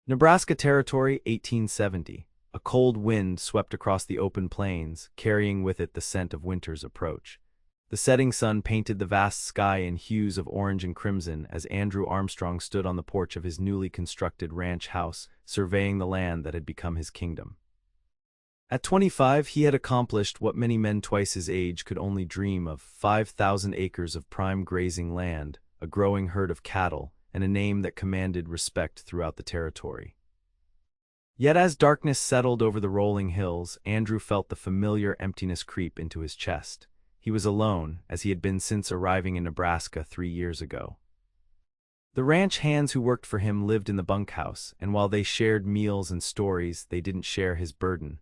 Nebraska Territory, 1870. A cold wind swept across the open plains, carrying with it the scent of winter's approach. The setting sun painted the vast sky in hues of orange and crimson as Andrew Armstrong stood on the porch of his newly constructed ranch house, surveying the land that had become his kingdom. At 25, he had accomplished what many men twice his age could only dream of: 5,000 acres of prime grazing land, a growing herd of cattle, and a name that commanded respect throughout the territory. Yet as darkness settled over the rolling hills, Andrew felt the familiar emptiness creep into his chest. He was alone, as he had been since arriving in Nebraska 3 years ago. The ranch hands who worked for him lived in the bunkhouse, and while they shared meals and stories, they didn't share his burden.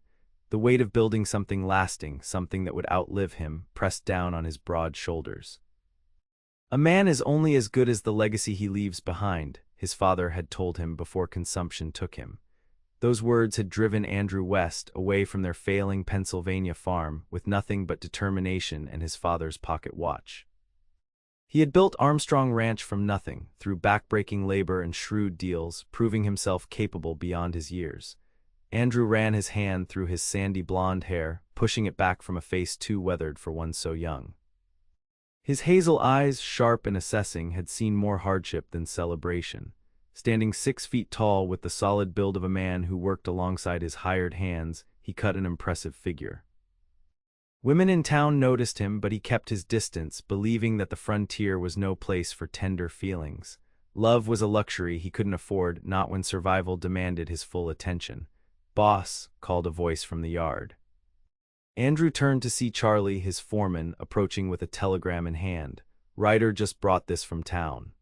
The weight of building something lasting, something that would outlive him, pressed down on his broad shoulders. "A man is only as good as the legacy he leaves behind," his father had told him before consumption took him. Those words had driven Andrew west, away from their failing Pennsylvania farm, with nothing but determination and his father's pocket watch. He had built Armstrong Ranch from nothing, through backbreaking labor and shrewd deals, proving himself capable beyond his years. Andrew ran his hand through his sandy blonde hair, pushing it back from a face too weathered for one so young. His hazel eyes, sharp and assessing, had seen more hardship than celebration. Standing 6 feet tall with the solid build of a man who worked alongside his hired hands, he cut an impressive figure. Women in town noticed him, but he kept his distance, believing that the frontier was no place for tender feelings. Love was a luxury he couldn't afford, not when survival demanded his full attention. "Boss," called a voice from the yard. Andrew turned to see Charlie, his foreman, approaching with a telegram in hand. "Ryder just brought this from town."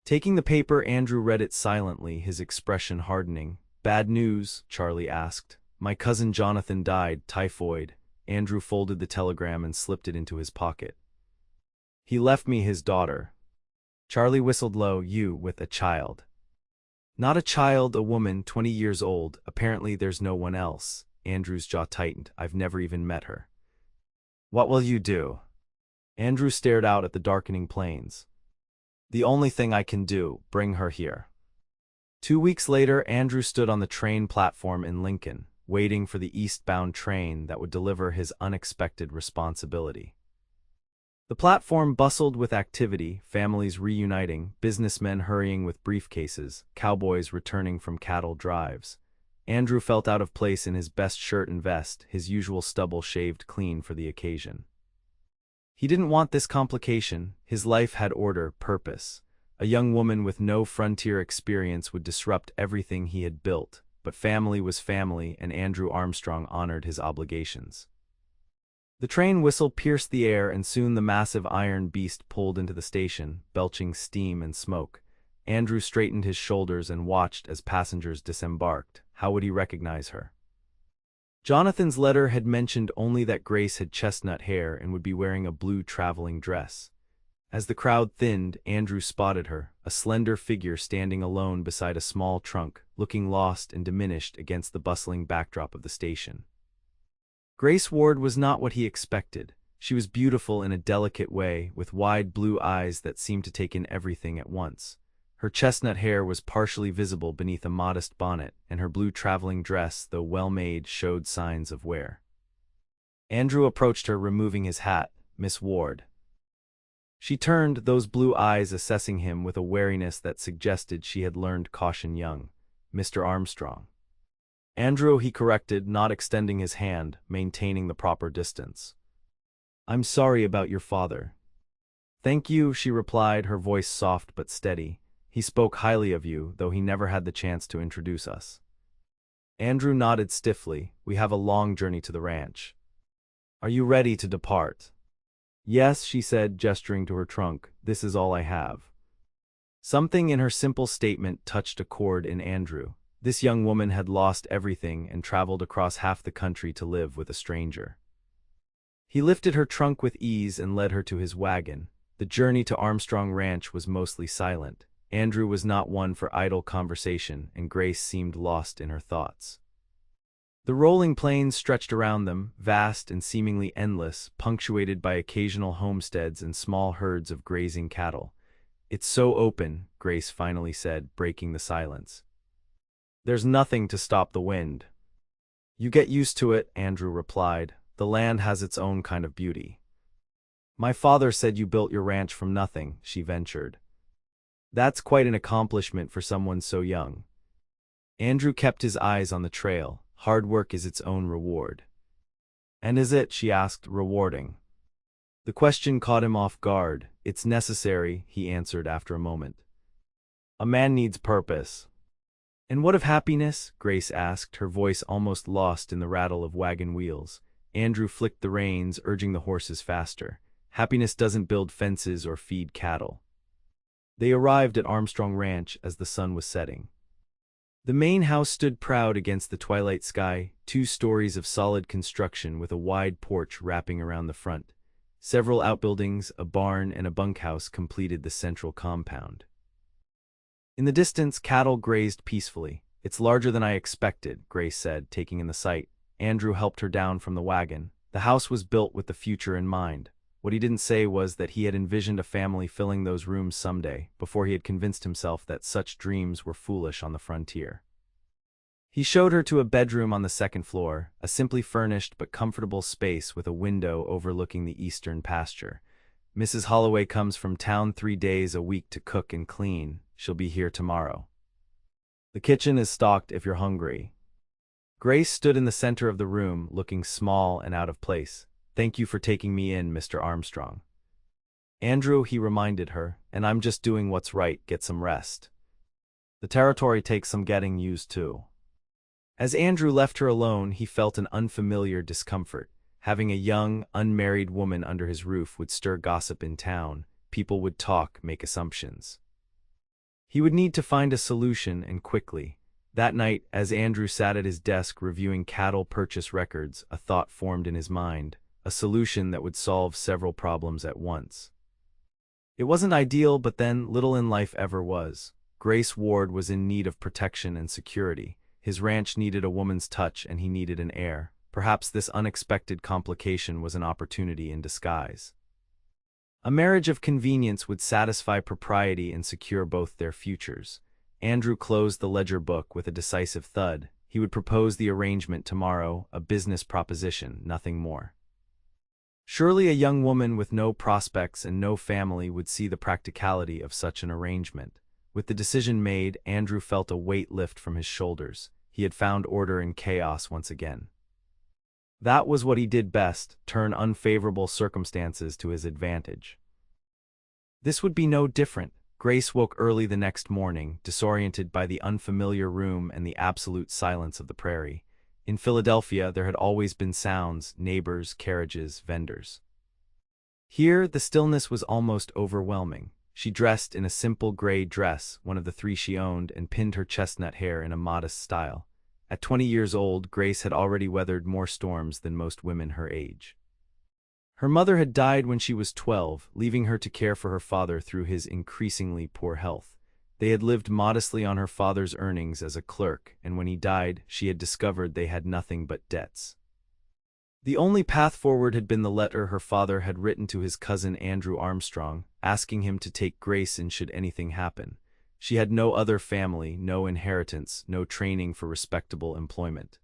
Taking the paper, Andrew read it silently, his expression hardening. "Bad news?" Charlie asked. "My cousin Jonathan died, typhoid." Andrew folded the telegram and slipped it into his pocket. "He left me his daughter." Charlie whistled low. "You, with a child." "Not a child, a woman, 20 years old. Apparently there's no one else." Andrew's jaw tightened. "I've never even met her." "What will you do?" Andrew stared out at the darkening plains. "The only thing I can do, bring her here." 2 weeks later, Andrew stood on the train platform in Lincoln, waiting for the eastbound train that would deliver his unexpected responsibility. The platform bustled with activity, families reuniting, businessmen hurrying with briefcases, cowboys returning from cattle drives. Andrew felt out of place in his best shirt and vest, his usual stubble shaved clean for the occasion. He didn't want this complication. His life had order, purpose. A young woman with no frontier experience would disrupt everything he had built, but family was family, and Andrew Armstrong honored his obligations. The train whistle pierced the air, and soon the massive iron beast pulled into the station, belching steam and smoke. Andrew straightened his shoulders and watched as passengers disembarked. How would he recognize her? Jonathan's letter had mentioned only that Grace had chestnut hair and would be wearing a blue traveling dress. As the crowd thinned, Andrew spotted her, a slender figure standing alone beside a small trunk, looking lost and diminished against the bustling backdrop of the station. Grace Ward was not what he expected. She was beautiful in a delicate way, with wide blue eyes that seemed to take in everything at once. Her chestnut hair was partially visible beneath a modest bonnet, and her blue traveling dress, though well-made, showed signs of wear. Andrew approached her, removing his hat. "Miss Ward." She turned, those blue eyes assessing him with a wariness that suggested she had learned caution young. "Mr. Armstrong." "Andrew," he corrected, not extending his hand, maintaining the proper distance. "I'm sorry about your father." "Thank you," she replied, her voice soft but steady. "He spoke highly of you, though he never had the chance to introduce us." Andrew nodded stiffly. "We have a long journey to the ranch." "Are you ready to depart?" "Yes," she said, gesturing to her trunk. "This is all I have." Something in her simple statement touched a chord in Andrew. This young woman had lost everything and traveled across half the country to live with a stranger. He lifted her trunk with ease and led her to his wagon. The journey to Armstrong Ranch was mostly silent. Andrew was not one for idle conversation, and Grace seemed lost in her thoughts. The rolling plains stretched around them, vast and seemingly endless, punctuated by occasional homesteads and small herds of grazing cattle. "It's so open," Grace finally said, breaking the silence. There's nothing to stop the wind. You get used to it, Andrew replied. The land has its own kind of beauty. My father said you built your ranch from nothing, she ventured. That's quite an accomplishment for someone so young. Andrew kept his eyes on the trail. Hard work is its own reward. And is it, she asked, rewarding? The question caught him off guard. It's necessary, he answered after a moment. A man needs purpose. And what of happiness? Grace asked, her voice almost lost in the rattle of wagon wheels. Andrew flicked the reins, urging the horses faster. Happiness doesn't build fences or feed cattle. They arrived at Armstrong Ranch as the sun was setting. The main house stood proud against the twilight sky, 2 stories of solid construction with a wide porch wrapping around the front. Several outbuildings, a barn, and a bunkhouse completed the central compound. In the distance, cattle grazed peacefully. It's larger than I expected, Grace said, taking in the sight. Andrew helped her down from the wagon. The house was built with the future in mind. What he didn't say was that he had envisioned a family filling those rooms someday, before he had convinced himself that such dreams were foolish on the frontier. He showed her to a bedroom on the 2nd floor, a simply furnished but comfortable space with a window overlooking the eastern pasture. Mrs. Holloway comes from town 3 days a week to cook and clean. She'll be here tomorrow. The kitchen is stocked if you're hungry. Grace stood in the center of the room, looking small and out of place. Thank you for taking me in, Mr. Armstrong. Andrew, he reminded her, and I'm just doing what's right, get some rest. The territory takes some getting used to. As Andrew left her alone, he felt an unfamiliar discomfort. Having a young, unmarried woman under his roof would stir gossip in town. People would talk, make assumptions. He would need to find a solution, and quickly. That night, as Andrew sat at his desk reviewing cattle purchase records, a thought formed in his mind. A solution that would solve several problems at once. It wasn't ideal, but then little in life ever was. Grace Ward was in need of protection and security. His ranch needed a woman's touch, and he needed an heir. Perhaps this unexpected complication was an opportunity in disguise. A marriage of convenience would satisfy propriety and secure both their futures. Andrew closed the ledger book with a decisive thud. He would propose the arrangement tomorrow, a business proposition, nothing more. Surely a young woman with no prospects and no family would see the practicality of such an arrangement. With the decision made, Andrew felt a weight lift from his shoulders. He had found order in chaos once again. That was what he did best, turn unfavorable circumstances to his advantage. This would be no different. Grace woke early the next morning, disoriented by the unfamiliar room and the absolute silence of the prairie. In Philadelphia, there had always been sounds, neighbors, carriages, vendors. Here, the stillness was almost overwhelming. She dressed in a simple gray dress, one of the 3 she owned, and pinned her chestnut hair in a modest style. At 20 years old, Grace had already weathered more storms than most women her age. Her mother had died when she was 12, leaving her to care for her father through his increasingly poor health. They had lived modestly on her father's earnings as a clerk, and when he died, she had discovered they had nothing but debts. The only path forward had been the letter her father had written to his cousin Andrew Armstrong, asking him to take Grace in should anything happen. She had no other family, no inheritance, no training for respectable employment.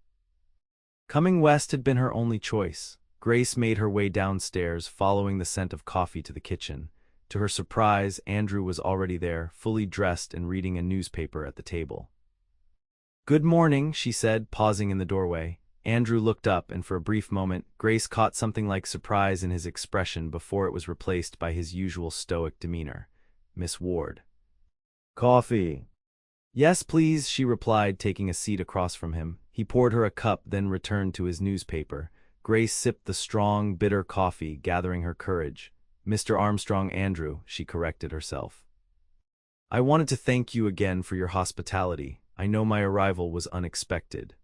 Coming west had been her only choice. Grace made her way downstairs, following the scent of coffee to the kitchen. To her surprise, Andrew was already there, fully dressed and reading a newspaper at the table. "Good morning," she said, pausing in the doorway. Andrew looked up, and for a brief moment, Grace caught something like surprise in his expression before it was replaced by his usual stoic demeanor. "Miss Ward." "Coffee." "Yes, please," she replied, taking a seat across from him. He poured her a cup, then returned to his newspaper. Grace sipped the strong, bitter coffee, gathering her courage. "Mr. Armstrong, Andrew," she corrected herself. "I wanted to thank you again for your hospitality. I know my arrival was unexpected."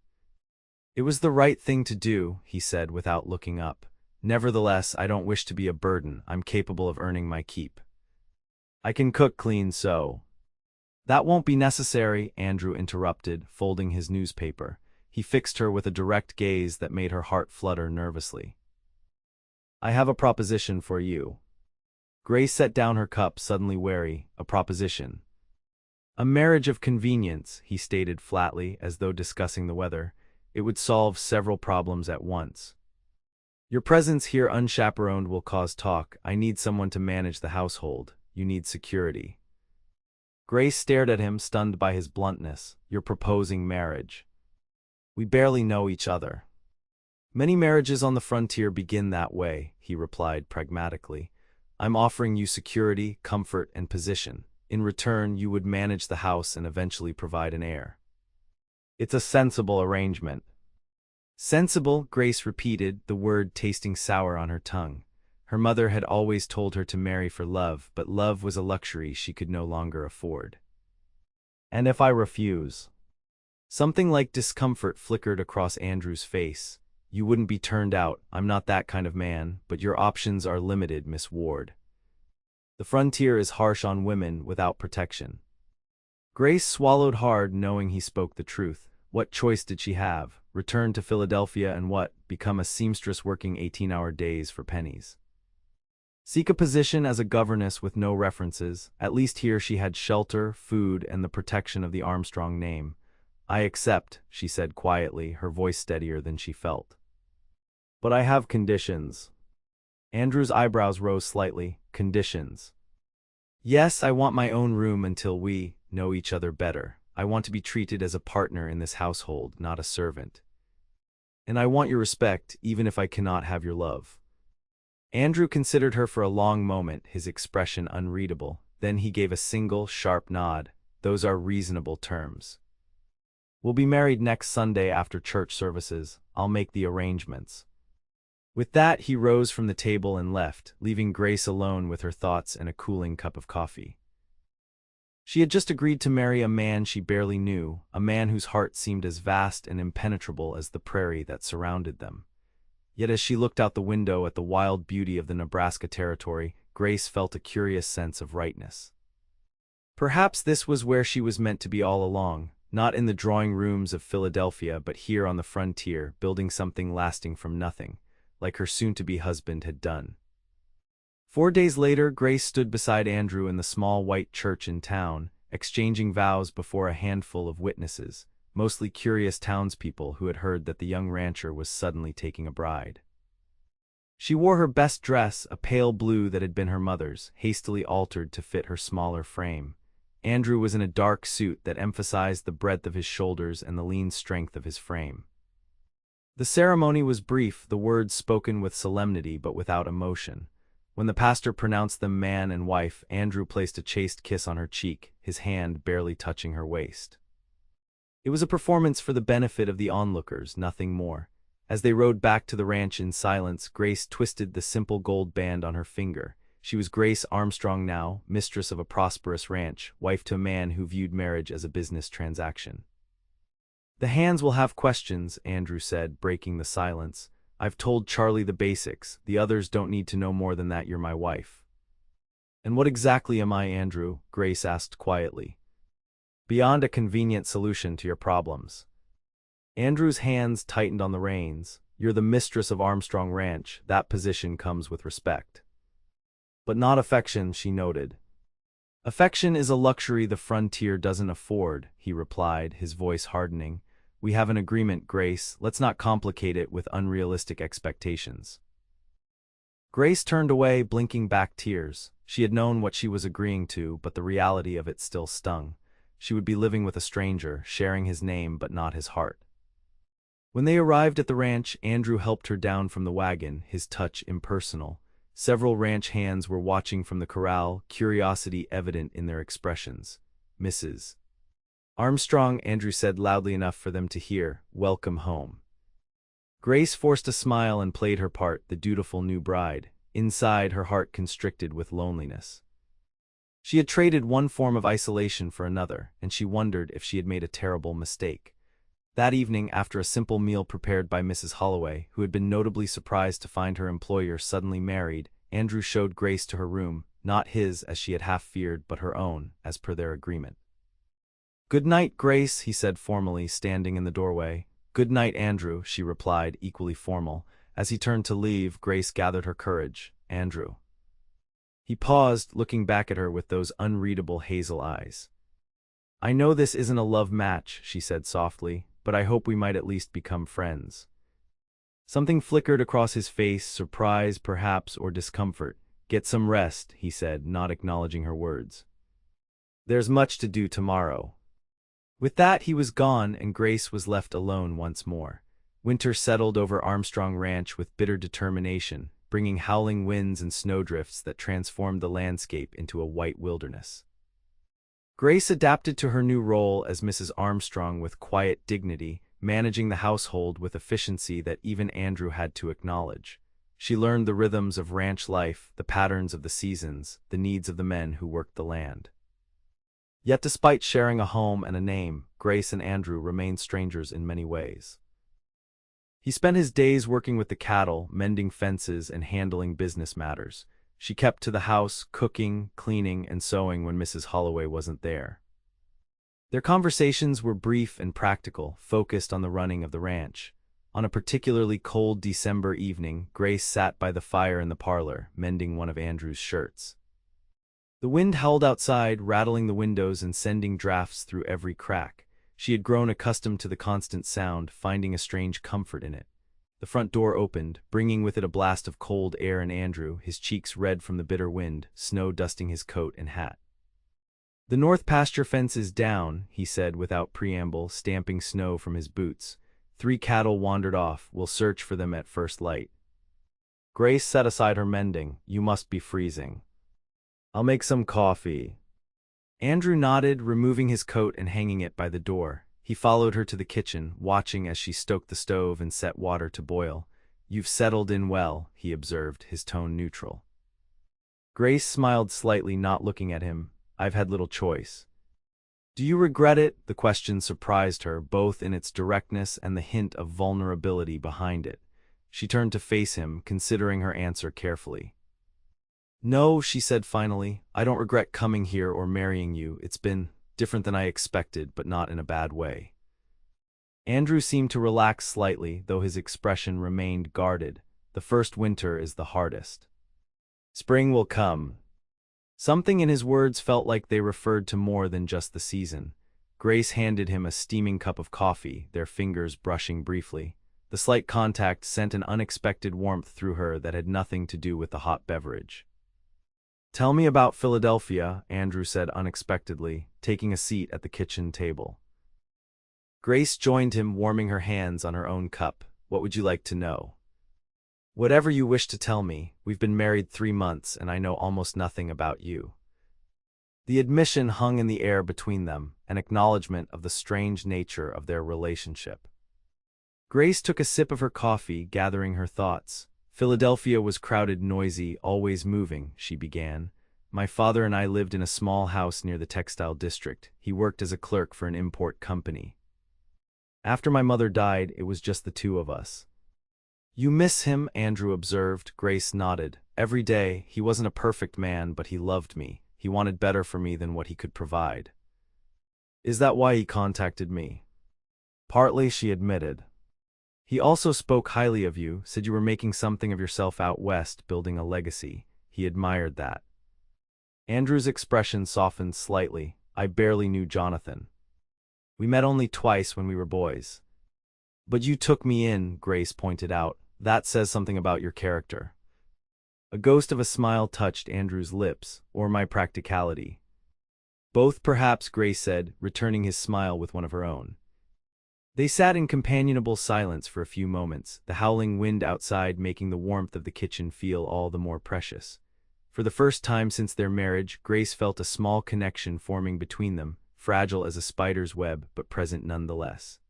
"It was the right thing to do," he said without looking up. "Nevertheless, I don't wish to be a burden. I'm capable of earning my keep. I can cook clean, so—" "That won't be necessary," Andrew interrupted, folding his newspaper. He fixed her with a direct gaze that made her heart flutter nervously. "I have a proposition for you." Grace set down her cup, suddenly wary. "A proposition?" A marriage of convenience, he stated flatly, as though discussing the weather. It would solve several problems at once. Your presence here unchaperoned will cause talk. I need someone to manage the household. You need security. Grace stared at him, stunned by his bluntness. You're proposing marriage. We barely know each other. Many marriages on the frontier begin that way, he replied pragmatically. I'm offering you security, comfort, and position. In return, you would manage the house and eventually provide an heir. It's a sensible arrangement. Sensible, Grace repeated, the word tasting sour on her tongue. Her mother had always told her to marry for love, but love was a luxury she could no longer afford. And if I refuse? Something like discomfort flickered across Andrew's face. You wouldn't be turned out. I'm not that kind of man, but your options are limited, Miss Ward. The frontier is harsh on women without protection. Grace swallowed hard, knowing he spoke the truth. What choice did she have? Return to Philadelphia and what? Become a seamstress working 18-hour days for pennies. Seek a position as a governess with no references. At least here she had shelter, food, and the protection of the Armstrong name. I accept, she said quietly, her voice steadier than she felt. But I have conditions. Andrew's eyebrows rose slightly. Conditions. Yes, I want my own room until we know each other better. I want to be treated as a partner in this household, not a servant. And I want your respect, even if I cannot have your love. Andrew considered her for a long moment, his expression unreadable. Then he gave a single, sharp nod. Those are reasonable terms. We'll be married next Sunday after church services. I'll make the arrangements. With that, he rose from the table and left, leaving Grace alone with her thoughts and a cooling cup of coffee. She had just agreed to marry a man she barely knew, a man whose heart seemed as vast and impenetrable as the prairie that surrounded them. Yet as she looked out the window at the wild beauty of the Nebraska Territory, Grace felt a curious sense of rightness. Perhaps this was where she was meant to be all along, not in the drawing rooms of Philadelphia, but here on the frontier, building something lasting from nothing, like her soon-to-be husband had done. 4 days later, Grace stood beside Andrew in the small white church in town, exchanging vows before a handful of witnesses, mostly curious townspeople who had heard that the young rancher was suddenly taking a bride. She wore her best dress, a pale blue that had been her mother's, hastily altered to fit her smaller frame. Andrew was in a dark suit that emphasized the breadth of his shoulders and the lean strength of his frame. The ceremony was brief, the words spoken with solemnity but without emotion. When the pastor pronounced them man and wife, Andrew placed a chaste kiss on her cheek, his hand barely touching her waist. It was a performance for the benefit of the onlookers, nothing more. As they rode back to the ranch in silence, Grace twisted the simple gold band on her finger. She was Grace Armstrong now, mistress of a prosperous ranch, wife to a man who viewed marriage as a business transaction. The hands will have questions, Andrew said, breaking the silence. I've told Charlie the basics. The others don't need to know more than that you're my wife. And what exactly am I, Andrew? Grace asked quietly. Beyond a convenient solution to your problems. Andrew's hands tightened on the reins. You're the mistress of Armstrong Ranch. That position comes with respect. But not affection, she noted. Affection is a luxury the frontier doesn't afford, he replied, his voice hardening. We have an agreement, Grace. Let's not complicate it with unrealistic expectations. Grace turned away, blinking back tears. She had known what she was agreeing to, but the reality of it still stung. She would be living with a stranger, sharing his name but not his heart. When they arrived at the ranch, Andrew helped her down from the wagon, his touch impersonal. Several ranch hands were watching from the corral, curiosity evident in their expressions. Mrs. Armstrong, Andrew said loudly enough for them to hear, welcome home. Grace forced a smile and played her part, the dutiful new bride. Inside, her heart constricted with loneliness. She had traded one form of isolation for another, and she wondered if she had made a terrible mistake. That evening, after a simple meal prepared by Mrs. Holloway, who had been notably surprised to find her employer suddenly married, Andrew showed Grace to her room, not his as she had half feared, but her own, as per their agreement. Good night, Grace, he said formally, standing in the doorway. Good night, Andrew, she replied, equally formal. As he turned to leave, Grace gathered her courage. Andrew. He paused, looking back at her with those unreadable hazel eyes. I know this isn't a love match, she said softly, but I hope we might at least become friends. Something flickered across his face, surprise perhaps or discomfort. Get some rest, he said, not acknowledging her words. There's much to do tomorrow. With that he was gone and Grace was left alone once more. Winter settled over Armstrong Ranch with bitter determination, bringing howling winds and snowdrifts that transformed the landscape into a white wilderness. Grace adapted to her new role as Mrs. Armstrong with quiet dignity, managing the household with efficiency that even Andrew had to acknowledge. She learned the rhythms of ranch life, the patterns of the seasons, the needs of the men who worked the land. Yet despite sharing a home and a name, Grace and Andrew remained strangers in many ways. He spent his days working with the cattle, mending fences, and handling business matters. She kept to the house, cooking, cleaning, and sewing when Mrs. Holloway wasn't there. Their conversations were brief and practical, focused on the running of the ranch. On a particularly cold December evening, Grace sat by the fire in the parlor, mending one of Andrew's shirts. The wind howled outside, rattling the windows and sending drafts through every crack. She had grown accustomed to the constant sound, finding a strange comfort in it. The front door opened, bringing with it a blast of cold air, and Andrew, his cheeks red from the bitter wind, snow dusting his coat and hat. The north pasture fence is down, he said without preamble, stamping snow from his boots. 3 cattle wandered off. We'll search for them at first light. Grace set aside her mending. You must be freezing. I'll make some coffee. Andrew nodded, removing his coat and hanging it by the door. He followed her to the kitchen, watching as she stoked the stove and set water to boil. You've settled in well, he observed, his tone neutral. Grace smiled slightly, not looking at him. I've had little choice. Do you regret it? The question surprised her, both in its directness and the hint of vulnerability behind it. She turned to face him, considering her answer carefully. No, she said finally, I don't regret coming here or marrying you. It's been different than I expected, but not in a bad way. Andrew seemed to relax slightly, though his expression remained guarded. The first winter is the hardest. Spring will come. Something in his words felt like they referred to more than just the season. Grace handed him a steaming cup of coffee, their fingers brushing briefly. The slight contact sent an unexpected warmth through her that had nothing to do with the hot beverage. Tell me about Philadelphia, Andrew said unexpectedly, taking a seat at the kitchen table. Grace joined him, warming her hands on her own cup. What would you like to know? Whatever you wish to tell me. We've been married 3 months, and I know almost nothing about you. The admission hung in the air between them, an acknowledgement of the strange nature of their relationship. Grace took a sip of her coffee, gathering her thoughts. Philadelphia was crowded, noisy, always moving, she began. My father and I lived in a small house near the textile district. He worked as a clerk for an import company. After my mother died, it was just the 2 of us. You miss him, Andrew observed. Grace nodded. Every day. He wasn't a perfect man, but he loved me. He wanted better for me than what he could provide. Is that why he contacted me? Partly, she admitted. He also spoke highly of you, said you were making something of yourself out west, building a legacy. He admired that. Andrew's expression softened slightly. I barely knew Jonathan. We met only twice when we were boys. But you took me in, Grace pointed out. That says something about your character. A ghost of a smile touched Andrew's lips, or my practicality. Both perhaps, Grace said, returning his smile with one of her own. They sat in companionable silence for a few moments, the howling wind outside making the warmth of the kitchen feel all the more precious. For the first time since their marriage, Grace felt a small connection forming between them, fragile as a spider's web, but present nonetheless.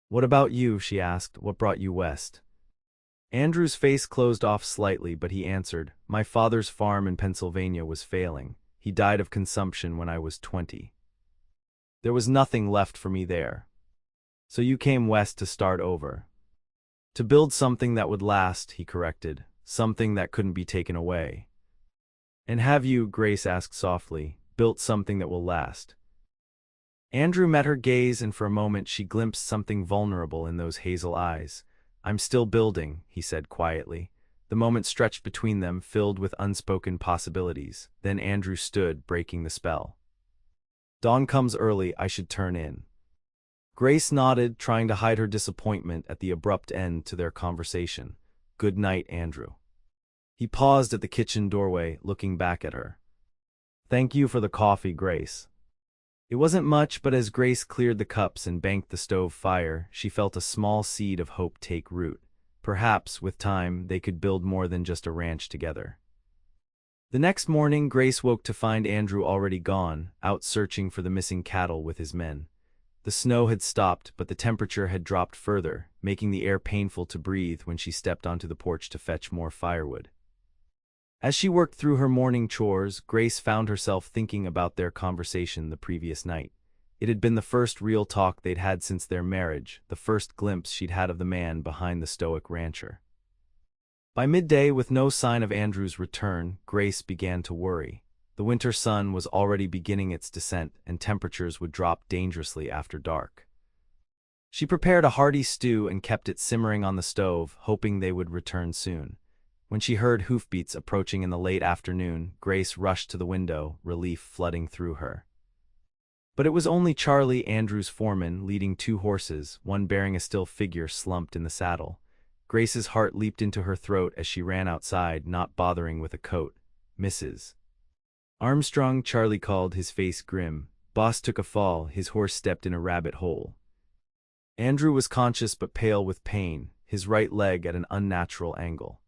What about you? She asked. What brought you west? Andrew's face closed off slightly, but he answered, my father's farm in Pennsylvania was failing. He died of consumption when I was 20. There was nothing left for me there. So you came west to start over. To build something that would last, he corrected, something that couldn't be taken away. And have you, Grace asked softly, built something that will last? Andrew met her gaze, and for a moment she glimpsed something vulnerable in those hazel eyes. I'm still building, he said quietly. The moment stretched between them, filled with unspoken possibilities. Then Andrew stood, breaking the spell. Dawn comes early, I should turn in. Grace nodded, trying to hide her disappointment at the abrupt end to their conversation. Good night, Andrew. He paused at the kitchen doorway, looking back at her. Thank you for the coffee, Grace. It wasn't much, but as Grace cleared the cups and banked the stove fire, she felt a small seed of hope take root. Perhaps, with time, they could build more than just a ranch together. The next morning, Grace woke to find Andrew already gone, out searching for the missing cattle with his men. The snow had stopped, but the temperature had dropped further, making the air painful to breathe when she stepped onto the porch to fetch more firewood. As she worked through her morning chores, Grace found herself thinking about their conversation the previous night. It had been the first real talk they'd had since their marriage, the first glimpse she'd had of the man behind the stoic rancher. By midday, with no sign of Andrew's return, Grace began to worry. The winter sun was already beginning its descent, and temperatures would drop dangerously after dark. She prepared a hearty stew and kept it simmering on the stove, hoping they would return soon. When she heard hoofbeats approaching in the late afternoon, Grace rushed to the window, relief flooding through her. But it was only Charlie, Andrew's foreman, leading 2 horses, one bearing a still figure slumped in the saddle. Grace's heart leaped into her throat as she ran outside, not bothering with a coat. Mrs. Armstrong, Charlie called, his face grim. Boss took a fall, his horse stepped in a rabbit hole. Andrew was conscious but pale with pain, his right leg at an unnatural angle.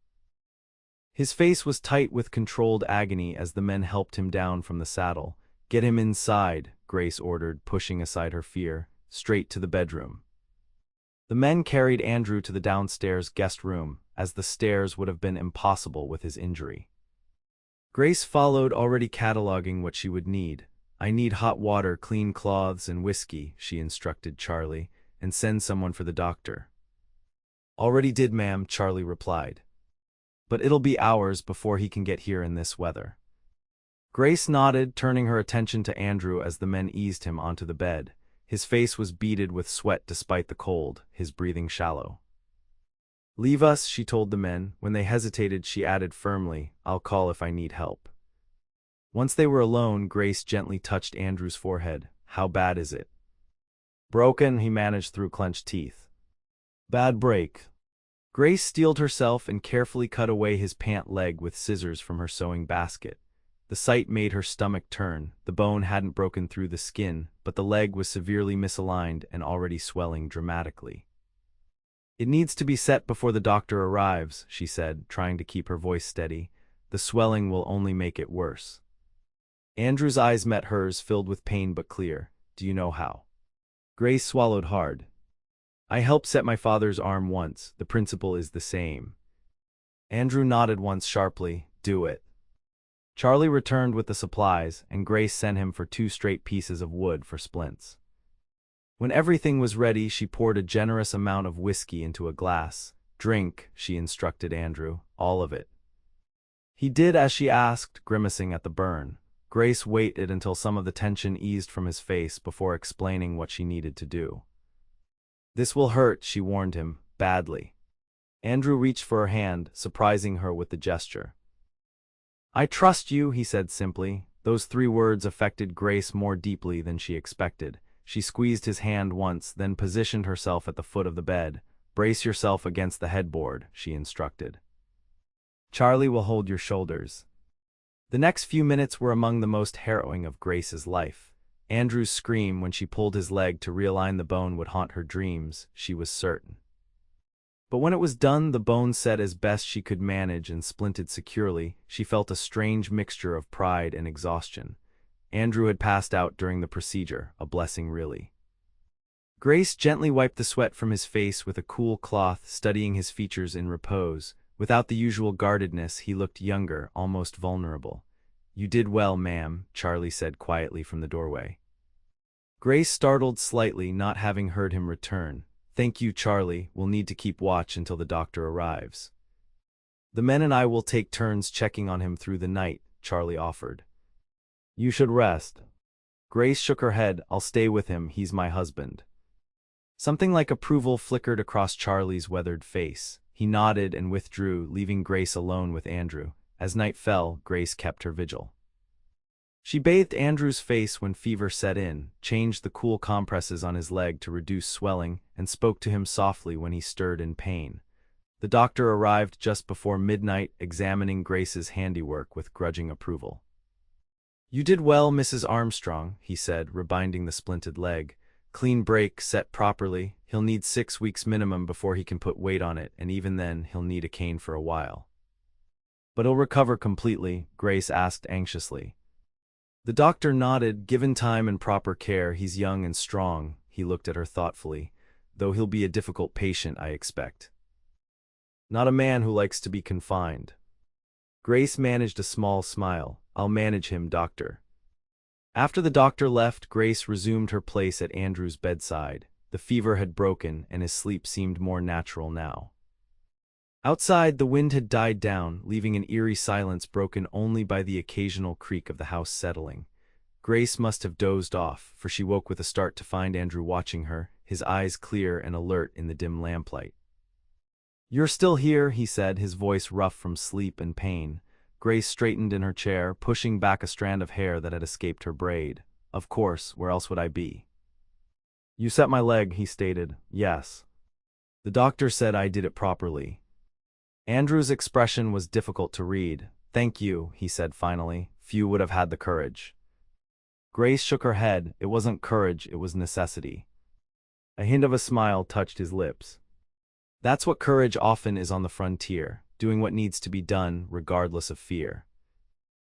His face was tight with controlled agony as the men helped him down from the saddle. Get him inside, Grace ordered, pushing aside her fear, straight to the bedroom. The men carried Andrew to the downstairs guest room, as the stairs would have been impossible with his injury. Grace followed, already cataloging what she would need. I need hot water, clean cloths, and whiskey, she instructed Charlie, and send someone for the doctor. Already did, ma'am, Charlie replied. But it'll be hours before he can get here in this weather. Grace nodded, turning her attention to Andrew as the men eased him onto the bed. His face was beaded with sweat despite the cold, his breathing shallow. Leave us, she told the men. When they hesitated, she added firmly, I'll call if I need help. Once they were alone, Grace gently touched Andrew's forehead. How bad is it? Broken, he managed through clenched teeth. Bad break. Grace steeled herself and carefully cut away his pant leg with scissors from her sewing basket. The sight made her stomach turn. The bone hadn't broken through the skin, but the leg was severely misaligned and already swelling dramatically. It needs to be set before the doctor arrives, she said, trying to keep her voice steady. The swelling will only make it worse. Andrew's eyes met hers, filled with pain but clear. Do you know how? Grace swallowed hard. I helped set my father's arm once. The principle is the same. Andrew nodded once sharply. Do it. Charlie returned with the supplies, and Grace sent him for 2 straight pieces of wood for splints. When everything was ready, she poured a generous amount of whiskey into a glass. Drink, she instructed Andrew, all of it. He did as she asked, grimacing at the burn. Grace waited until some of the tension eased from his face before explaining what she needed to do. This will hurt, she warned him, badly. Andrew reached for her hand, surprising her with the gesture. I trust you, he said simply. Those 3 words affected Grace more deeply than she expected. She squeezed his hand once, then positioned herself at the foot of the bed. Brace yourself against the headboard, she instructed. Charlie will hold your shoulders. The next few minutes were among the most harrowing of Grace's life. Andrew's scream when she pulled his leg to realign the bone would haunt her dreams, she was certain. But when it was done, the bone set as best she could manage and splinted securely. She felt a strange mixture of pride and exhaustion. Andrew had passed out during the procedure, a blessing really. Grace gently wiped the sweat from his face with a cool cloth, studying his features in repose. Without the usual guardedness, he looked younger, almost vulnerable. You did well, ma'am, Charlie said quietly from the doorway. Grace startled slightly, not having heard him return. Thank you, Charlie. We'll need to keep watch until the doctor arrives. The men and I will take turns checking on him through the night, Charlie offered. You should rest. Grace shook her head. I'll stay with him. He's my husband. Something like approval flickered across Charlie's weathered face. He nodded and withdrew, leaving Grace alone with Andrew. As night fell, Grace kept her vigil. She bathed Andrew's face when fever set in, changed the cool compresses on his leg to reduce swelling, and spoke to him softly when he stirred in pain. The doctor arrived just before midnight, examining Grace's handiwork with grudging approval. "You did well, Mrs. Armstrong," he said, rebinding the splinted leg. "Clean break, set properly. He'll need 6 weeks minimum before he can put weight on it, and even then, he'll need a cane for a while." "But he'll recover completely?" Grace asked anxiously. The doctor nodded. "Given time and proper care, he's young and strong." He looked at her thoughtfully. "Though he'll be a difficult patient, I expect. Not a man who likes to be confined." Grace managed a small smile. "I'll manage him, doctor." After the doctor left, Grace resumed her place at Andrew's bedside. The fever had broken, and his sleep seemed more natural now. Outside, the wind had died down, leaving an eerie silence broken only by the occasional creak of the house settling. Grace must have dozed off, for she woke with a start to find Andrew watching her, his eyes clear and alert in the dim lamplight. "You're still here," he said, his voice rough from sleep and pain. Grace straightened in her chair, pushing back a strand of hair that had escaped her braid. "Of course, where else would I be?" "You set my leg," he stated. "Yes. The doctor said I did it properly." Andrew's expression was difficult to read. "Thank you," he said finally. "Few would have had the courage." Grace shook her head. It wasn't courage, it was necessity. A hint of a smile touched his lips. "That's what courage often is on the frontier, doing what needs to be done, regardless of fear."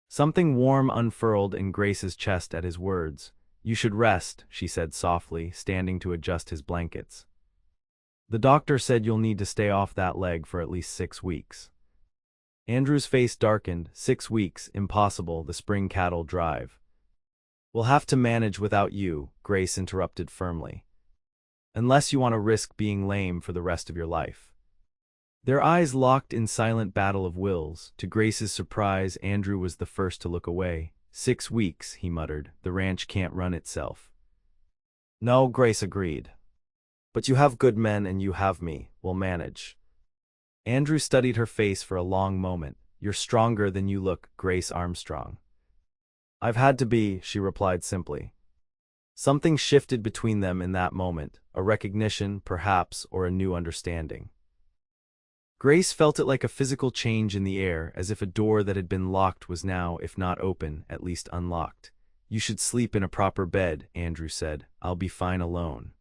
Something warm unfurled in Grace's chest at his words. "You should rest," she said softly, standing to adjust his blankets. "The doctor said you'll need to stay off that leg for at least 6 weeks. Andrew's face darkened. 6 weeks, impossible, the spring cattle drive. "We'll have to manage without you," Grace interrupted firmly. "Unless you want to risk being lame for the rest of your life." Their eyes locked in silent battle of wills. To Grace's surprise, Andrew was the first to look away. 6 weeks, he muttered. "The ranch can't run itself." "No," Grace agreed. "But you have good men and you have me. We'll manage." Andrew studied her face for a long moment. "You're stronger than you look, Grace Armstrong." "I've had to be," she replied simply. Something shifted between them in that moment, a recognition, perhaps, or a new understanding. Grace felt it like a physical change in the air, as if a door that had been locked was now, if not open, at least unlocked. "You should sleep in a proper bed," Andrew said. "I'll be fine alone."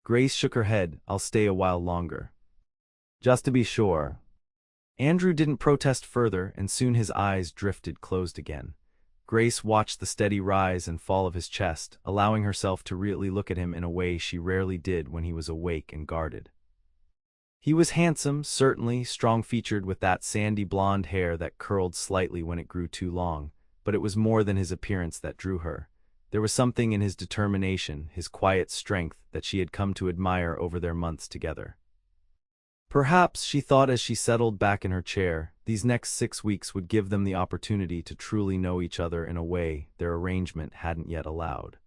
Grace shook her head. "I'll stay a while longer. Just to be sure." Andrew didn't protest further, and soon his eyes drifted closed again. Grace watched the steady rise and fall of his chest, allowing herself to really look at him in a way she rarely did when he was awake and guarded. He was handsome, certainly, strong-featured with that sandy blonde hair that curled slightly when it grew too long, but it was more than his appearance that drew her. There was something in his determination, his quiet strength, that she had come to admire over their months together. Perhaps, she thought as she settled back in her chair, these next 6 weeks would give them the opportunity to truly know each other in a way their arrangement hadn't yet allowed.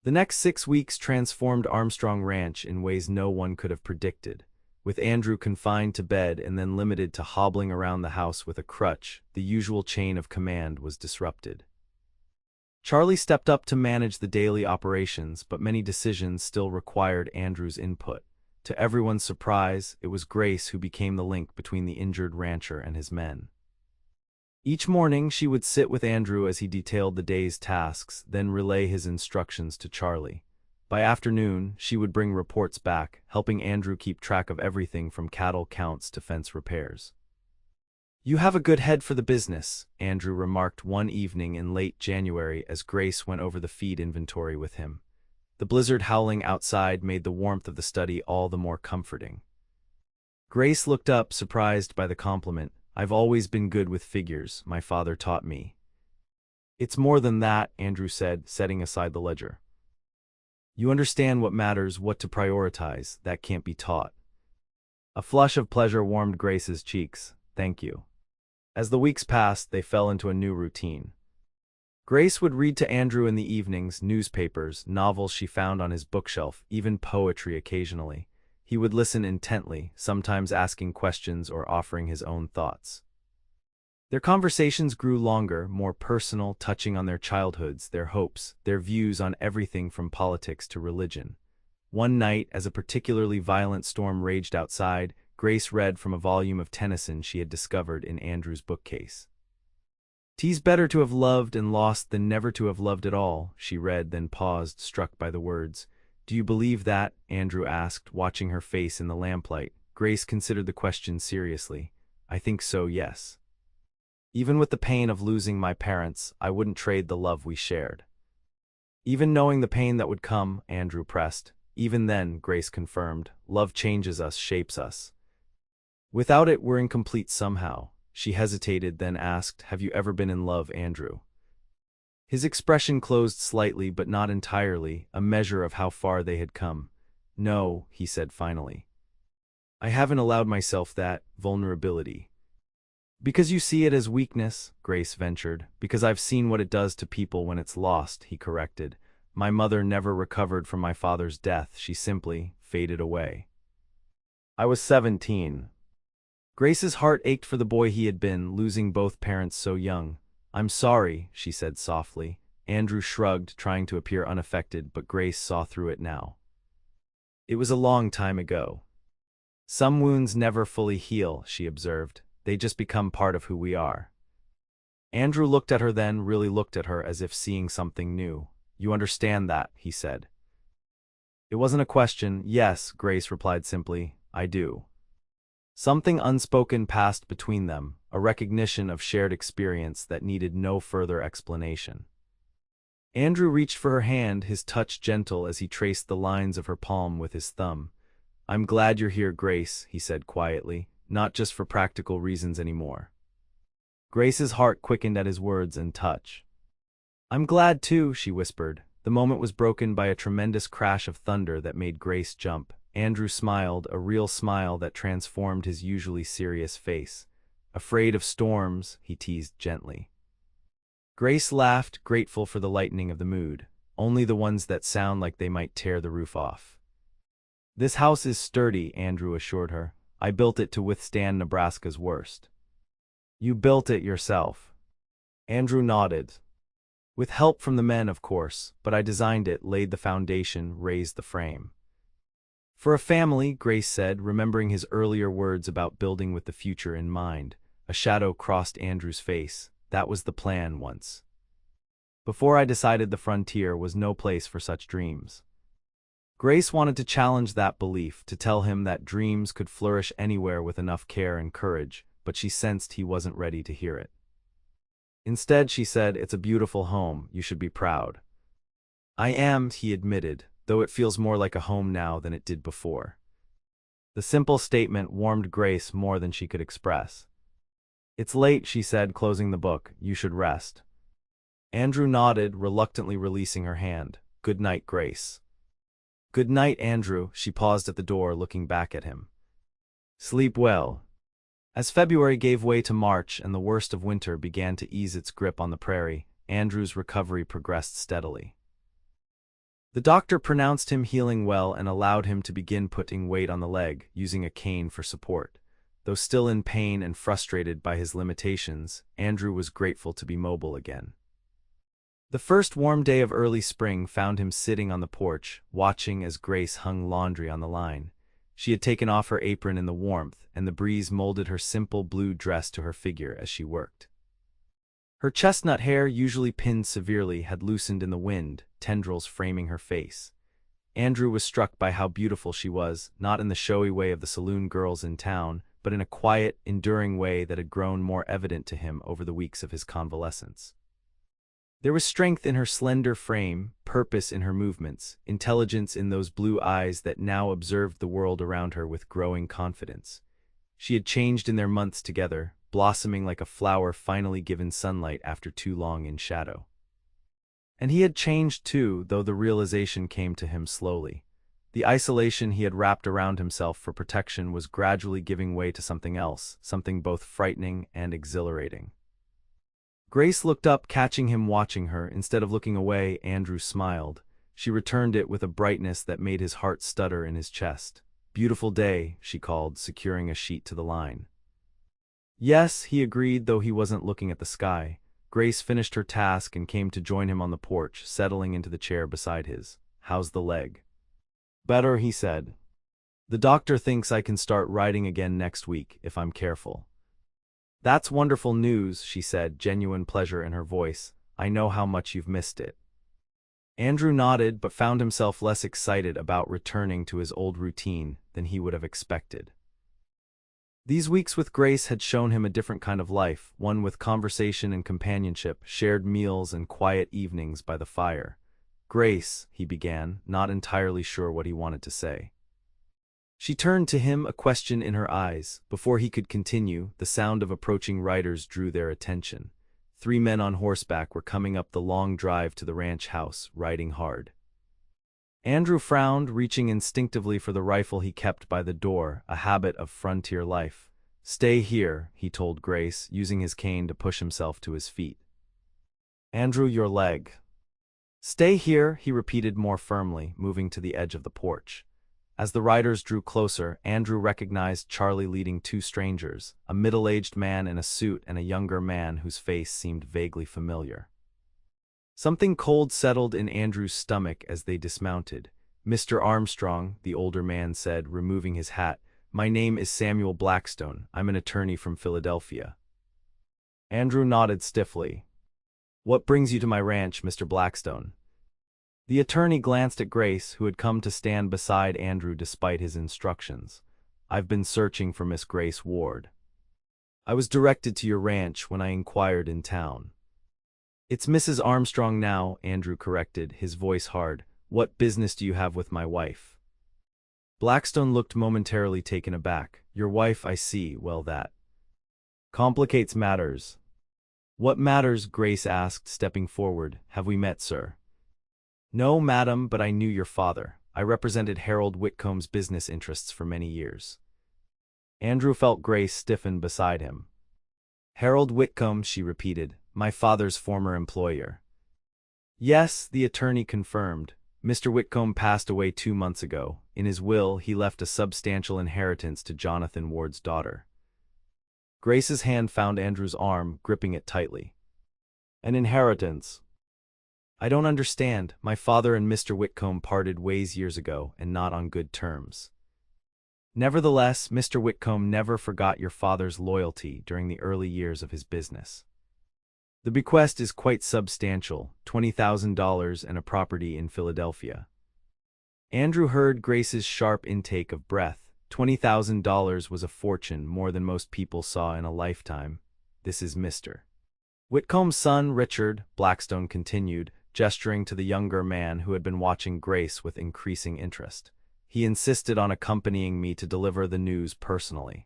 The next 6 weeks transformed Armstrong Ranch in ways no one could have predicted. With Andrew confined to bed and then limited to hobbling around the house with a crutch, the usual chain of command was disrupted. Charlie stepped up to manage the daily operations, but many decisions still required Andrew's input. To everyone's surprise, it was Grace who became the link between the injured rancher and his men. Each morning, she would sit with Andrew as he detailed the day's tasks, then relay his instructions to Charlie. By afternoon, she would bring reports back, helping Andrew keep track of everything from cattle counts to fence repairs. "You have a good head for the business," Andrew remarked one evening in late January as Grace went over the feed inventory with him. The blizzard howling outside made the warmth of the study all the more comforting. Grace looked up, surprised by the compliment. "I've always been good with figures, my father taught me." "It's more than that," Andrew said, setting aside the ledger. "You understand what matters, what to prioritize. That can't be taught." A flush of pleasure warmed Grace's cheeks. "Thank you." As the weeks passed, they fell into a new routine. Grace would read to Andrew in the evenings, newspapers, novels she found on his bookshelf, even poetry occasionally. He would listen intently, sometimes asking questions or offering his own thoughts. Their conversations grew longer, more personal, touching on their childhoods, their hopes, their views on everything from politics to religion. One night, as a particularly violent storm raged outside, Grace read from a volume of Tennyson she had discovered in Andrew's bookcase. "'Tis better to have loved and lost than never to have loved at all," she read, then paused, struck by the words. "Do you believe that?" Andrew asked, watching her face in the lamplight. Grace considered the question seriously. "I think so, yes. Even with the pain of losing my parents, I wouldn't trade the love we shared." "Even knowing the pain that would come," Andrew pressed. "Even then," Grace confirmed, "love changes us, shapes us. Without it, we're incomplete somehow." She hesitated, then asked, "Have you ever been in love, Andrew?" His expression closed slightly, but not entirely, a measure of how far they had come. "No," he said finally. "I haven't allowed myself that vulnerability." "Because you see it as weakness," Grace ventured. "Because I've seen what it does to people when it's lost," he corrected. "My mother never recovered from my father's death. She simply faded away. I was 17. Grace's heart ached for the boy he had been, losing both parents so young. "I'm sorry," she said softly. Andrew shrugged, trying to appear unaffected, but Grace saw through it now. "It was a long time ago. Some wounds never fully heal," she observed. "They just become part of who we are." Andrew looked at her, then really looked at her, as if seeing something new. "You understand that," he said. It wasn't a question. "Yes," Grace replied simply. "I do." Something unspoken passed between them, a recognition of shared experience that needed no further explanation. Andrew reached for her hand, his touch gentle as he traced the lines of her palm with his thumb. "I'm glad you're here, Grace," he said quietly, "not just for practical reasons anymore." Grace's heart quickened at his words and touch. "I'm glad too," she whispered. The moment was broken by a tremendous crash of thunder that made Grace jump. Andrew smiled, a real smile that transformed his usually serious face. "Afraid of storms?" he teased gently. Grace laughed, grateful for the lightening of the mood. "Only the ones that sound like they might tear the roof off." "This house is sturdy," Andrew assured her. "I built it to withstand Nebraska's worst." "You built it yourself?" Andrew nodded. "With help from the men, of course, but I designed it, laid the foundation, raised the frame." "For a family," Grace said, remembering his earlier words about building with the future in mind. A shadow crossed Andrew's face. "That was the plan once. Before I decided the frontier was no place for such dreams." Grace wanted to challenge that belief, to tell him that dreams could flourish anywhere with enough care and courage, but she sensed he wasn't ready to hear it. Instead, she said, "It's a beautiful home. You should be proud." "I am," he admitted, "though it feels more like a home now than it did before." The simple statement warmed Grace more than she could express. "It's late," she said, closing the book. "You should rest." Andrew nodded, reluctantly releasing her hand. "Good night, Grace." "Good night, Andrew." She paused at the door, looking back at him. "Sleep well." As February gave way to March and the worst of winter began to ease its grip on the prairie, Andrew's recovery progressed steadily. The doctor pronounced him healing well and allowed him to begin putting weight on the leg, using a cane for support. Though still in pain and frustrated by his limitations, Andrew was grateful to be mobile again. The first warm day of early spring found him sitting on the porch, watching as Grace hung laundry on the line. She had taken off her apron in the warmth, and the breeze molded her simple blue dress to her figure as she worked. Her chestnut hair, usually pinned severely, had loosened in the wind, tendrils framing her face. Andrew was struck by how beautiful she was, not in the showy way of the saloon girls in town, but in a quiet, enduring way that had grown more evident to him over the weeks of his convalescence. There was strength in her slender frame, purpose in her movements, intelligence in those blue eyes that now observed the world around her with growing confidence. She had changed in their months together, blossoming like a flower finally given sunlight after too long in shadow. And he had changed too, though the realization came to him slowly. The isolation he had wrapped around himself for protection was gradually giving way to something else, something both frightening and exhilarating. Grace looked up, catching him watching her. Instead of looking away, Andrew smiled. She returned it with a brightness that made his heart stutter in his chest. "Beautiful day," she called, securing a sheet to the line. Yes, he agreed, though he wasn't looking at the sky. Grace finished her task and came to join him on the porch, settling into the chair beside his. How's the leg? Better, he said. The doctor thinks I can start riding again next week, if I'm careful. That's wonderful news, she said, genuine pleasure in her voice. I know how much you've missed it. Andrew nodded, but found himself less excited about returning to his old routine than he would have expected. These weeks with Grace had shown him a different kind of life, one with conversation and companionship, shared meals and quiet evenings by the fire. Grace, he began, not entirely sure what he wanted to say. She turned to him, a question in her eyes. Before he could continue, the sound of approaching riders drew their attention. 3 men on horseback were coming up the long drive to the ranch house, riding hard. Andrew frowned, reaching instinctively for the rifle he kept by the door, a habit of frontier life. Stay here, he told Grace, using his cane to push himself to his feet. Andrew, your leg. Stay here, he repeated more firmly, moving to the edge of the porch. As the riders drew closer, Andrew recognized Charlie leading 2 strangers, a middle-aged man in a suit and a younger man whose face seemed vaguely familiar. Something cold settled in Andrew's stomach as they dismounted. Mr. Armstrong, the older man said, removing his hat, my name is Samuel Blackstone. I'm an attorney from Philadelphia. Andrew nodded stiffly. What brings you to my ranch, Mr. Blackstone? The attorney glanced at Grace, who had come to stand beside Andrew despite his instructions. I've been searching for Miss Grace Ward. I was directed to your ranch when I inquired in town. It's Mrs. Armstrong now, Andrew corrected, his voice hard. What business do you have with my wife? Blackstone looked momentarily taken aback. Your wife, I see, well that complicates matters. What matters? Grace asked, stepping forward. Have we met, sir? No, madam, but I knew your father. I represented Harold Whitcomb's business interests for many years. Andrew felt Grace stiffen beside him. Harold Whitcomb, she repeated, my father's former employer. Yes, the attorney confirmed. Mr. Whitcomb passed away 2 months ago. In his will, he left a substantial inheritance to Jonathan Ward's daughter. Grace's hand found Andrew's arm, gripping it tightly. An inheritance? I don't understand. My father and Mr. Whitcomb parted ways years ago, and not on good terms. Nevertheless, Mr. Whitcomb never forgot your father's loyalty during the early years of his business. The bequest is quite substantial, $20,000 and a property in Philadelphia. Andrew heard Grace's sharp intake of breath. $20,000 was a fortune, more than most people saw in a lifetime. This is Mr. Whitcomb's son, Richard, Blackstone continued, gesturing to the younger man who had been watching Grace with increasing interest. He insisted on accompanying me to deliver the news personally.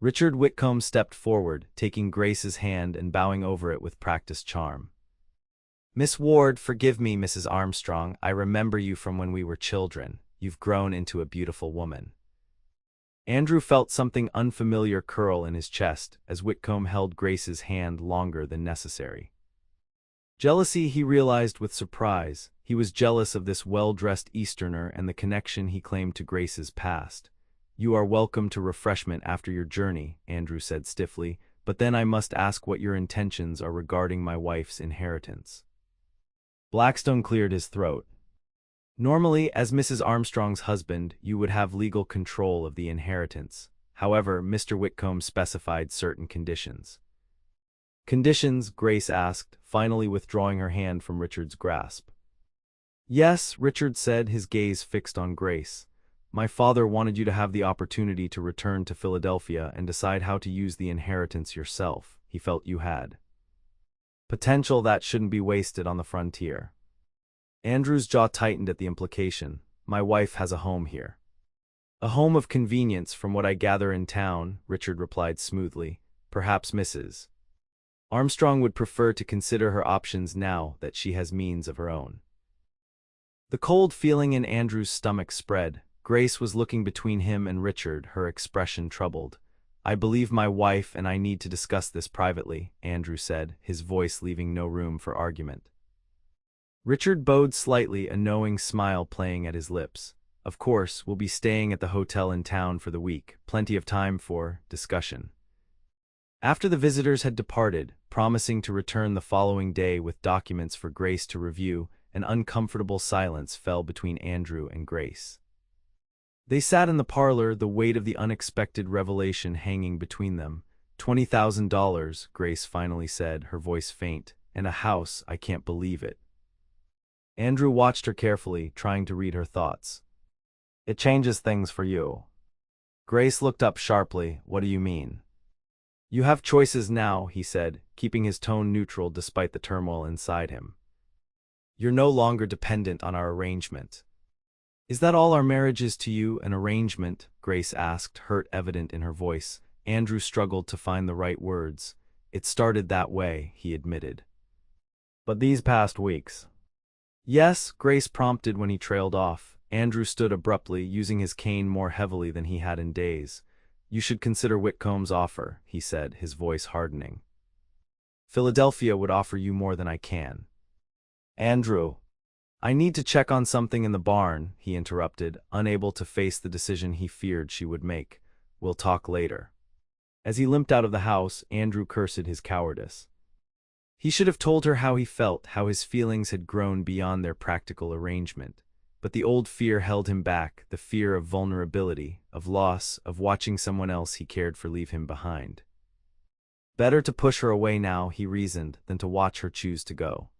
Richard Whitcomb stepped forward, taking Grace's hand and bowing over it with practiced charm. Miss Ward, forgive me, Mrs. Armstrong. I remember you from when we were children. You've grown into a beautiful woman. Andrew felt something unfamiliar curl in his chest as Whitcomb held Grace's hand longer than necessary. Jealousy, he realized with surprise. He was jealous of this well-dressed Easterner and the connection he claimed to Grace's past. You are welcome to refreshment after your journey, Andrew said stiffly, but then I must ask what your intentions are regarding my wife's inheritance. Blackstone cleared his throat. Normally, as Mrs. Armstrong's husband, you would have legal control of the inheritance. However, Mr. Whitcomb specified certain conditions. Conditions? Grace asked, finally withdrawing her hand from Richard's grasp. Yes, Richard said, his gaze fixed on Grace. My father wanted you to have the opportunity to return to Philadelphia and decide how to use the inheritance yourself. He felt you had potential that shouldn't be wasted on the frontier. Andrew's jaw tightened at the implication. My wife has a home here. A home of convenience, from what I gather in town, Richard replied smoothly. Perhaps Mrs. Armstrong would prefer to consider her options now that she has means of her own. The cold feeling in Andrew's stomach spread. Grace was looking between him and Richard, her expression troubled. I believe my wife and I need to discuss this privately, Andrew said, his voice leaving no room for argument. Richard bowed slightly, a knowing smile playing at his lips. Of course, we'll be staying at the hotel in town for the week. Plenty of time for discussion. After the visitors had departed, promising to return the following day with documents for Grace to review, an uncomfortable silence fell between Andrew and Grace. They sat in the parlor, the weight of the unexpected revelation hanging between them. $20,000, Grace finally said, her voice faint, and a house, I can't believe it. Andrew watched her carefully, trying to read her thoughts. It changes things for you. Grace looked up sharply. What do you mean? You have choices now, he said, keeping his tone neutral despite the turmoil inside him. You're no longer dependent on our arrangement. Is that all our marriage is to you, an arrangement? Grace asked, hurt evident in her voice. Andrew struggled to find the right words. It started that way, he admitted. But these past weeks. Yes, Grace prompted when he trailed off. Andrew stood abruptly, using his cane more heavily than he had in days. You should consider Whitcomb's offer, he said, his voice hardening. Philadelphia would offer you more than I can. Andrew. I need to check on something in the barn, he interrupted, unable to face the decision he feared she would make. We'll talk later. As he limped out of the house, Andrew cursed his cowardice. He should have told her how he felt, how his feelings had grown beyond their practical arrangement. But the old fear held him back, the fear of vulnerability, of loss, of watching someone else he cared for leave him behind. Better to push her away now, he reasoned, than to watch her choose to go.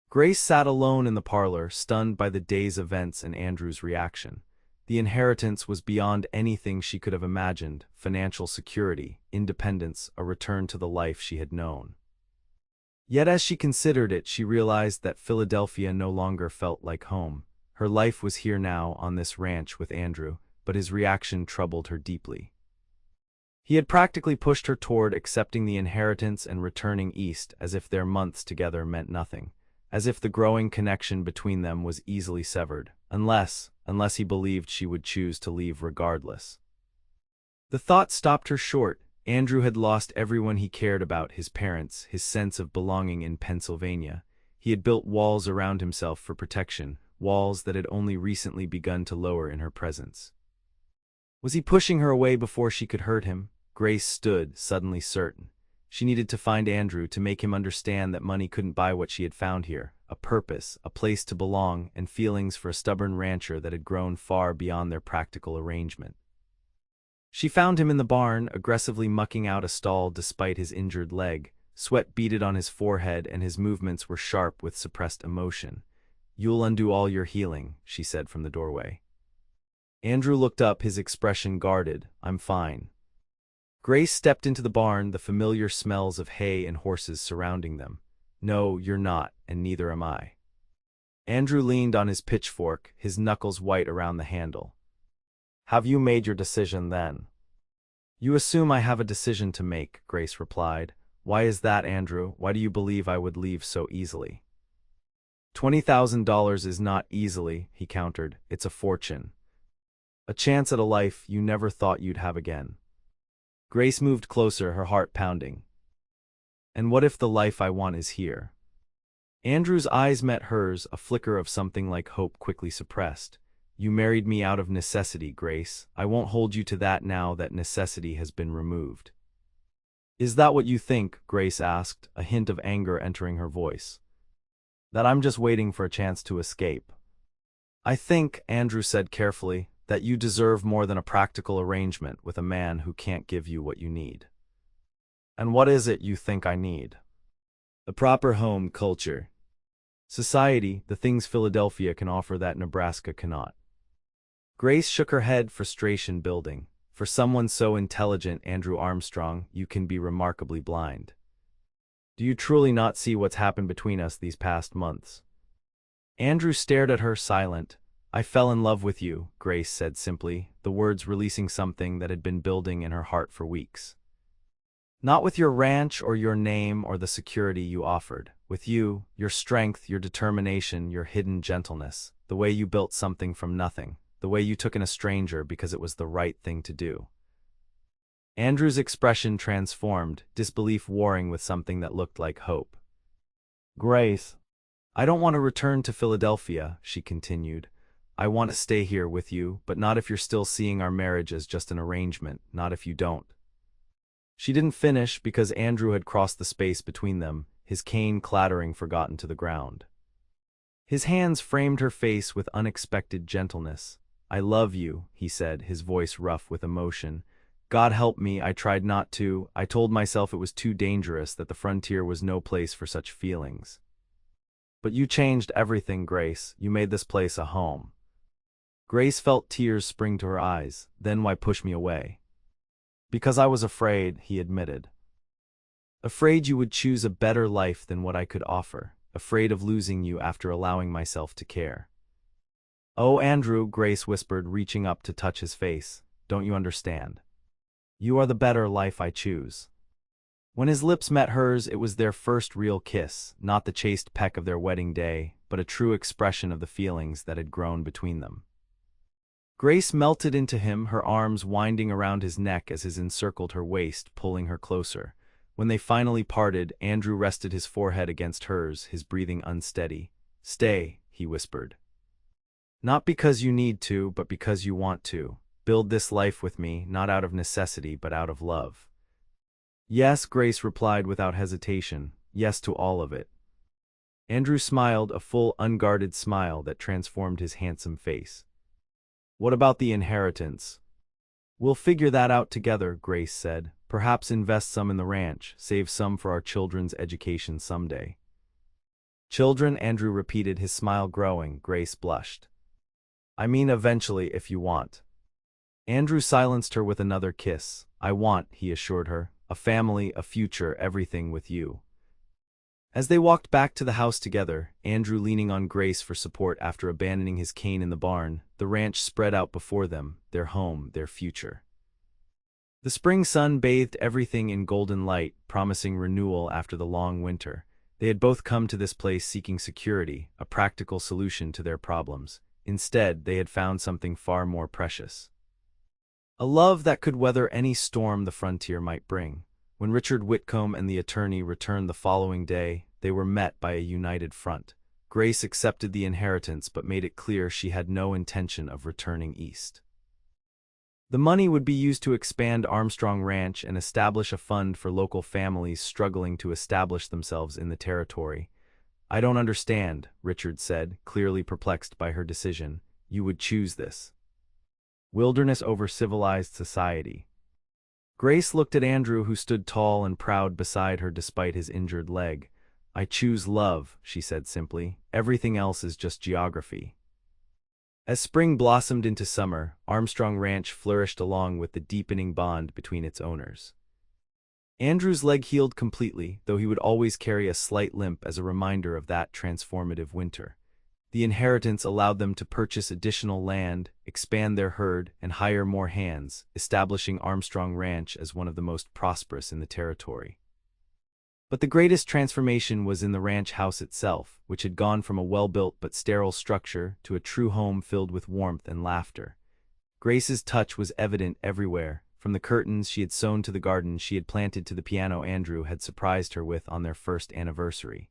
Grace sat alone in the parlor, stunned by the day's events and Andrew's reaction. The inheritance was beyond anything she could have imagined: financial security, independence, a return to the life she had known. Yet as she considered it, she realized that Philadelphia no longer felt like home. Her life was here now, on this ranch with Andrew, but his reaction troubled her deeply. He had practically pushed her toward accepting the inheritance and returning east, as if their months together meant nothing, as if the growing connection between them was easily severed, unless he believed she would choose to leave regardless. The thought stopped her short. Andrew had lost everyone he cared about, his parents, his sense of belonging in Pennsylvania. He had built walls around himself for protection, walls that had only recently begun to lower in her presence. Was he pushing her away before she could hurt him? Grace stood, suddenly certain. She needed to find Andrew, to make him understand that money couldn't buy what she had found here: a purpose, a place to belong, and feelings for a stubborn rancher that had grown far beyond their practical arrangement. She found him in the barn, aggressively mucking out a stall despite his injured leg. Sweat beaded on his forehead and his movements were sharp with suppressed emotion. You'll undo all your healing, she said from the doorway. Andrew looked up, his expression guarded. I'm fine. Grace stepped into the barn, the familiar smells of hay and horses surrounding them. No, you're not, and neither am I. Andrew leaned on his pitchfork, his knuckles white around the handle. Have you made your decision then? You assume I have a decision to make, Grace replied. Why is that, Andrew? Why do you believe I would leave so easily? $20,000 is not easily, he countered. It's a fortune. A chance at a life you never thought you'd have again. Grace moved closer, her heart pounding. And what if the life I want is here? Andrew's eyes met hers, a flicker of something like hope quickly suppressed. You married me out of necessity, Grace. I won't hold you to that now that necessity has been removed. Is that what you think? Grace asked, a hint of anger entering her voice. That I'm just waiting for a chance to escape? I think, Andrew said carefully, that you deserve more than a practical arrangement with a man who can't give you what you need. And what is it you think I need? A proper home, culture, society, the things Philadelphia can offer that Nebraska cannot. Grace shook her head, frustration building. For someone so intelligent, Andrew Armstrong, you can be remarkably blind. Do you truly not see what's happened between us these past months? Andrew stared at her, silent. I fell in love with you, Grace said simply, the words releasing something that had been building in her heart for weeks. Not with your ranch or your name or the security you offered. With you, your strength, your determination, your hidden gentleness, the way you built something from nothing, the way you took in a stranger because it was the right thing to do. Andrew's expression transformed, disbelief warring with something that looked like hope. Grace, I don't want to return to Philadelphia, she continued. I want to stay here with you, but not if you're still seeing our marriage as just an arrangement, not if you don't. She didn't finish because Andrew had crossed the space between them, his cane clattering forgotten to the ground. His hands framed her face with unexpected gentleness. "I love you," he said, his voice rough with emotion. "God help me, I tried not to. I told myself it was too dangerous, that the frontier was no place for such feelings. But you changed everything, Grace. You made this place a home." Grace felt tears spring to her eyes. "Then why push me away?" "Because I was afraid," he admitted. "Afraid you would choose a better life than what I could offer. Afraid of losing you after allowing myself to care." "Oh, Andrew," Grace whispered, reaching up to touch his face. "Don't you understand? You are the better life I choose." When his lips met hers, it was their first real kiss, not the chaste peck of their wedding day, but a true expression of the feelings that had grown between them. Grace melted into him, her arms winding around his neck as his encircled her waist, pulling her closer. When they finally parted, Andrew rested his forehead against hers, his breathing unsteady. "Stay," he whispered. "Not because you need to, but because you want to. Build this life with me, not out of necessity, but out of love." "Yes," Grace replied without hesitation. "Yes to all of it." Andrew smiled, a full, unguarded smile that transformed his handsome face. "What about the inheritance?" "We'll figure that out together," Grace said. "Perhaps invest some in the ranch, save some for our children's education someday." "Children?" Andrew repeated, his smile growing. Grace blushed. "I mean eventually, if you want." Andrew silenced her with another kiss. "I want," he assured her, "a family, a future, everything with you." As they walked back to the house together, Andrew leaning on Grace for support after abandoning his cane in the barn, the ranch spread out before them, their home, their future. The spring sun bathed everything in golden light, promising renewal after the long winter. They had both come to this place seeking security, a practical solution to their problems. Instead, they had found something far more precious. A love that could weather any storm the frontier might bring. When Richard Whitcomb and the attorney returned the following day, they were met by a united front. Grace accepted the inheritance but made it clear she had no intention of returning east. The money would be used to expand Armstrong Ranch and establish a fund for local families struggling to establish themselves in the territory. "I don't understand," Richard said, clearly perplexed by her decision. "You would choose this. Wilderness over civilized society." Grace looked at Andrew, who stood tall and proud beside her despite his injured leg. "I choose love," she said simply. "Everything else is just geography." As spring blossomed into summer, Armstrong Ranch flourished along with the deepening bond between its owners. Andrew's leg healed completely, though he would always carry a slight limp as a reminder of that transformative winter. The inheritance allowed them to purchase additional land, expand their herd, and hire more hands, establishing Armstrong Ranch as one of the most prosperous in the territory. But the greatest transformation was in the ranch house itself, which had gone from a well-built but sterile structure to a true home filled with warmth and laughter. Grace's touch was evident everywhere, from the curtains she had sewn to the garden she had planted to the piano Andrew had surprised her with on their first anniversary.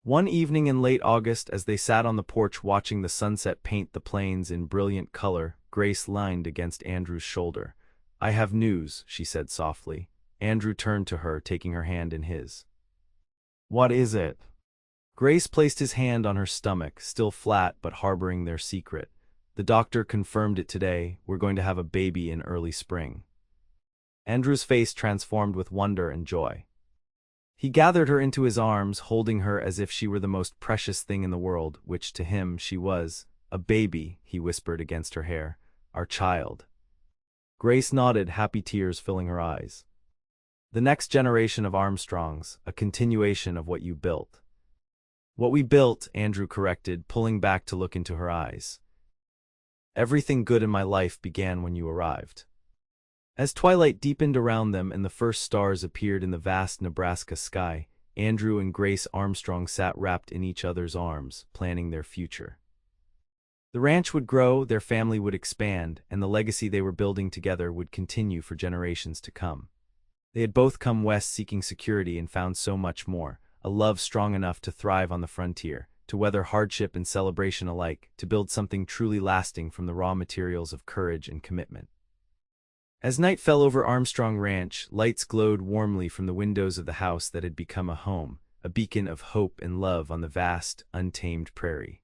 One evening in late August, as they sat on the porch watching the sunset paint the plains in brilliant color, Grace leaned against Andrew's shoulder. "I have news," she said softly. Andrew turned to her, taking her hand in his. "What is it?" Grace placed his hand on her stomach, still flat but harboring their secret. "The doctor confirmed it today. We're going to have a baby in early spring." Andrew's face transformed with wonder and joy. He gathered her into his arms, holding her as if she were the most precious thing in the world, which to him she was. "A baby," he whispered against her hair. "Our child." Grace nodded, happy tears filling her eyes. "The next generation of Armstrongs, a continuation of what you built." "What we built," Andrew corrected, pulling back to look into her eyes. "Everything good in my life began when you arrived." As twilight deepened around them and the first stars appeared in the vast Nebraska sky, Andrew and Grace Armstrong sat wrapped in each other's arms, planning their future. The ranch would grow, their family would expand, and the legacy they were building together would continue for generations to come. They had both come west seeking security and found so much more, a love strong enough to thrive on the frontier, to weather hardship and celebration alike, to build something truly lasting from the raw materials of courage and commitment. As night fell over Armstrong Ranch, lights glowed warmly from the windows of the house that had become a home, a beacon of hope and love on the vast, untamed prairie.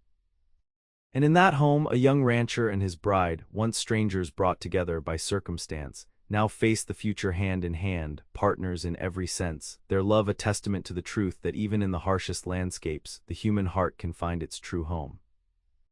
And in that home, a young rancher and his bride, once strangers brought together by circumstance, now faced the future hand in hand, partners in every sense, their love a testament to the truth that even in the harshest landscapes, the human heart can find its true home.